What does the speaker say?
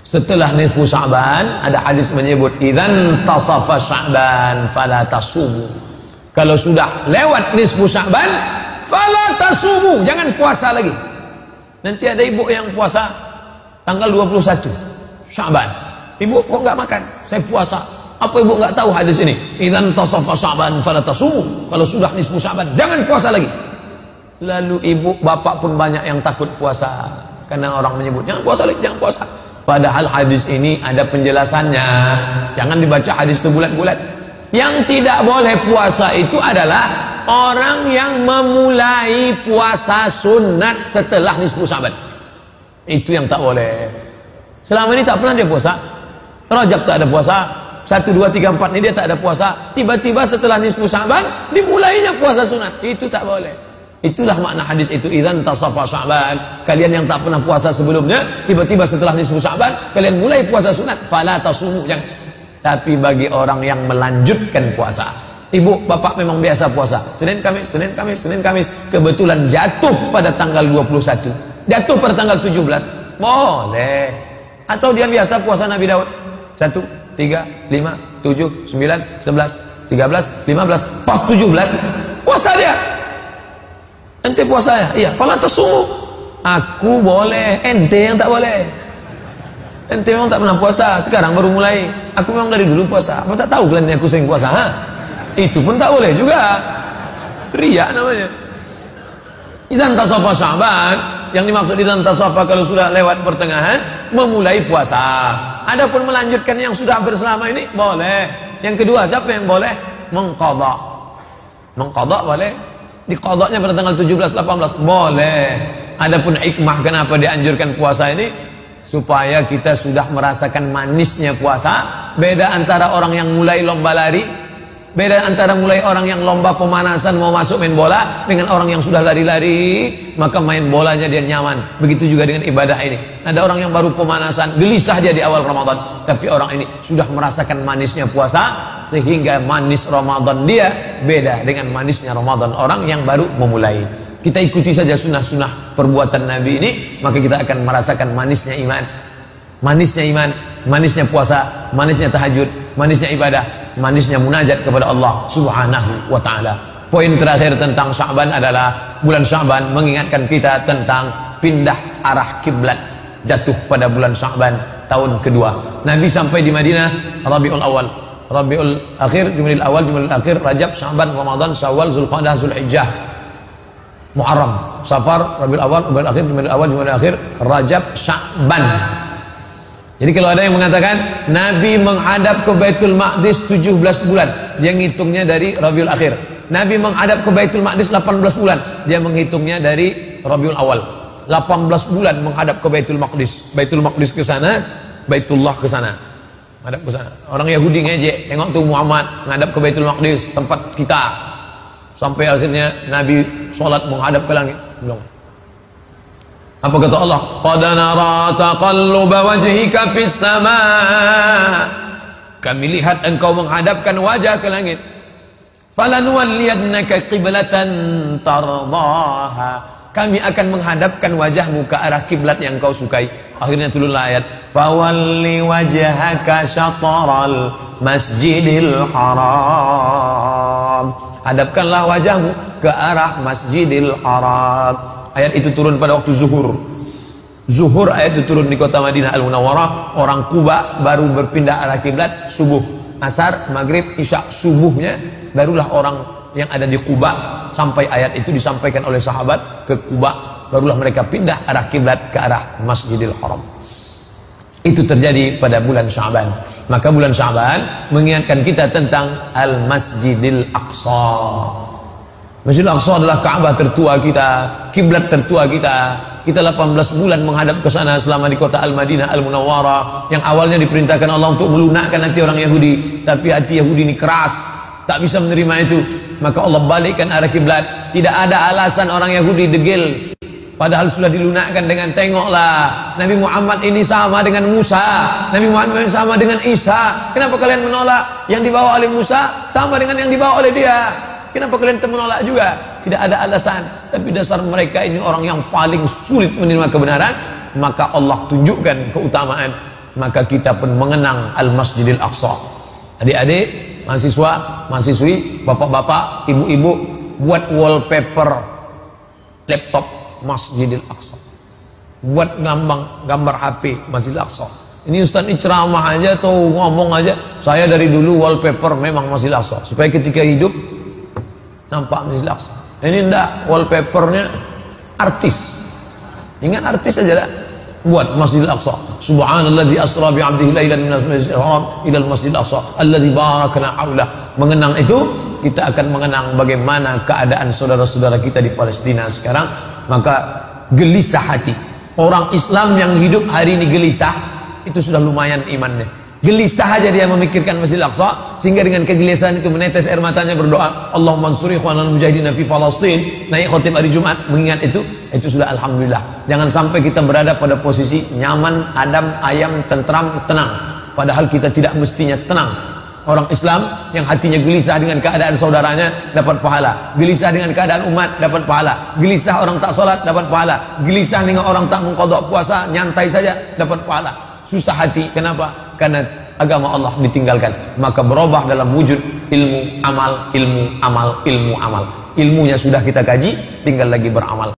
Setelah nisfu Sya'ban ada hadis menyebut idzan tasafa Sya'ban fala tasumu. Kalau sudah lewat nisfu Sya'ban fala tasumu, jangan puasa lagi. Nanti ada ibu yang puasa tanggal 21 Sya'ban. Ibu kok nggak makan? Saya puasa. Apa ibu nggak tahu hadis ini? Idzan tasafa Sya'ban fala tasumu. Kalau sudah nisfu Sya'ban jangan puasa lagi. Lalu ibu bapak pun banyak yang takut puasa karena orang menyebut jangan puasa lagi, jangan puasa. Padahal hadis ini ada penjelasannya. Jangan dibaca hadis itu bulat-bulat. Yang tidak boleh puasa itu adalah orang yang memulai puasa sunat setelah nisfu Sya'ban. Itu yang tak boleh. Selama ini tak pernah dia puasa. Rajab tak ada puasa. 1, 2, 3, 4 ini dia tak ada puasa. Tiba-tiba setelah nisfu Sya'ban dimulainya puasa sunat. Itu tak boleh. Itulah makna hadis itu, idzan tasafa Sya'ban. Kalian yang tak pernah puasa sebelumnya, tiba-tiba setelah nisfu Sya'ban kalian mulai puasa sunat, fala tasumu. Tapi bagi orang yang melanjutkan puasa, ibu bapak memang biasa puasa Senin Kamis, Senin Kamis, Senin Kamis, kebetulan jatuh pada tanggal 21, jatuh pada tanggal 17, boleh. Atau dia biasa puasa Nabi Daud 1, 3, 5, 7, 9, 11, 13, 15, pas 17 puasa dia. Ente puasanya, iya, fala tasumu. Aku boleh, ente yang tak boleh. Ente memang tak pernah puasa, sekarang baru mulai. Aku memang dari dulu puasa. Apa tak tahu kalian aku sering puasa? Ha? Itu pun tak boleh juga. Riya namanya. Idzan tasafa Sya'ban, yang dimaksud idzan tasafa kalau sudah lewat pertengahan, memulai puasa. Adapun melanjutkan yang sudah berselama ini boleh. Yang kedua, siapa yang boleh? Mengqadha. Mengqadha boleh. Diqadhanya pada tanggal 17, 18 boleh. Adapun hikmah kenapa dianjurkan puasa ini, supaya kita sudah merasakan manisnya puasa. Beda antara orang yang mulai lomba lari, beda antara mulai orang yang lomba pemanasan mau masuk main bola dengan orang yang sudah lari-lari, maka main bolanya dia nyaman. Begitu juga dengan ibadah ini. Ada orang yang baru pemanasan, gelisah dia di awal Ramadan, tapi orang ini sudah merasakan manisnya puasa, sehingga manis Ramadan dia beda dengan manisnya Ramadan orang yang baru memulai. Kita ikuti saja sunnah-sunnah perbuatan Nabi ini, maka kita akan merasakan manisnya iman, manisnya iman, manisnya puasa, manisnya tahajud, manisnya ibadah, manisnya munajat kepada Allah Subhanahu wa ta'ala. Poin terakhir tentang Sya'ban adalah bulan Sya'ban mengingatkan kita tentang pindah arah kiblat, jatuh pada bulan Sya'ban tahun kedua. Nabi sampai di Madinah Rabiul Awal, Rabiul Akhir, Jumadil Awal, Jumadil Akhir, Rajab, Sya'ban, Ramadan, Syawal, Zulqa'dah, Zulhijjah, Muharram, Safar, Rabiul Awal, Rabiul Akhir, Jumadil Awal, Jumadil Akhir, Rajab, Sya'ban. Jadi kalau ada yang mengatakan Nabi menghadap ke Baitul Maqdis 17 bulan, dia ngitungnya dari Rabiul Akhir. Nabi menghadap ke Baitul Maqdis 18 bulan, dia menghitungnya dari Rabiul Awal. 18 bulan menghadap ke Baitul Maqdis. Baitul Maqdis ke sana, Baitullah ke sana. Menghadap ke sana. Orang Yahudi ngejek, tengok tuh Muhammad menghadap ke Baitul Maqdis, tempat kita. Sampai akhirnya Nabi sholat menghadap ke langit. Bilang, apa kata Allah? Qad nara taqalluba wajhika fis sama. Kami lihat engkau menghadapkan wajah ke langit. Falanuwalliyannaka qiblatan tardaha. Kami akan menghadapkan wajahmu ke arah kiblat yang kau sukai. Akhirnya turunlah ayat, fawalli wajhaka syatral masjidil haram. Hadapkanlah wajahmu ke arah Masjidil Haram. Ayat itu turun pada waktu zuhur. Zuhur ayat itu turun di kota Madinah Al-Munawwarah. Orang Kuba baru berpindah arah kiblat subuh. Asar, maghrib, isya, subuhnya barulah orang yang ada di Kuba, sampai ayat itu disampaikan oleh sahabat ke Kuba, barulah mereka pindah arah kiblat ke arah Masjidil Haram. Itu terjadi pada bulan Sya'ban. Maka bulan Sya'ban mengingatkan kita tentang Al-Masjidil Aqsa. Masjidil Aqsa adalah Ka'bah tertua kita, kiblat tertua kita. Kita 18 bulan menghadap ke sana selama di kota Al-Madinah Al-Munawwarah, yang awalnya diperintahkan Allah untuk melunakkan hati orang Yahudi, tapi hati Yahudi ini keras, tak bisa menerima itu. Maka Allah balikkan arah kiblat. Tidak ada alasan orang Yahudi degil, padahal sudah dilunakkan dengan tengoklah Nabi Muhammad ini sama dengan Musa, Nabi Muhammad ini sama dengan Isa. Kenapa kalian menolak? Yang dibawa oleh Musa sama dengan yang dibawa oleh dia. Kenapa kalian menolak juga? Tidak ada alasan. Tapi dasar mereka ini orang yang paling sulit menerima kebenaran. Maka Allah tunjukkan keutamaan maka kita pun mengenang Al-Masjidil Aqsa. Adik-adik, mahasiswa, mahasiswi, bapak-bapak, ibu-ibu, buat wallpaper laptop Masjidil Aqsa, buat gambar HP Masjidil Aqsa. Ini Ustaz ini ceramah aja atau ngomong aja. Saya dari dulu wallpaper memang Masjidil Aqsa, supaya ketika hidup nampak Masjidil Aqsa. Ini enggak, wallpapernya artis. Ingat artis aja dah. Buat Masjidil Aqsa. Subhanalladzi asra bi 'abdihi lailan minal masjidil haram ila al-masjidil aqsa alladzi barakna haulah. Mengenang itu, kita akan mengenang bagaimana keadaan saudara-saudara kita di Palestina sekarang. Maka gelisah hati. Orang Islam yang hidup hari ini gelisah, itu sudah lumayan imannya. Gelisah aja dia memikirkan Masjidil Aqsa, sehingga dengan kegelisahan itu menetes air matanya, berdoa, Allahumma ansuri ikhwanal mujahidin fi Falastin, naik khotib hari Jumat, mengingat itu sudah alhamdulillah. Jangan sampai kita berada pada posisi nyaman, adem, ayam, tentram, tenang, padahal kita tidak mestinya tenang. Orang Islam yang hatinya gelisah dengan keadaan saudaranya dapat pahala, gelisah dengan keadaan umat dapat pahala, gelisah orang tak sholat dapat pahala, gelisah dengan orang tak mengqadha puasa nyantai saja dapat pahala. Susah hati, kenapa? Karena agama Allah ditinggalkan. Maka berubah dalam wujud ilmu, amal, ilmu, amal, ilmu, amal. Ilmunya sudah kita kaji, tinggal lagi beramal.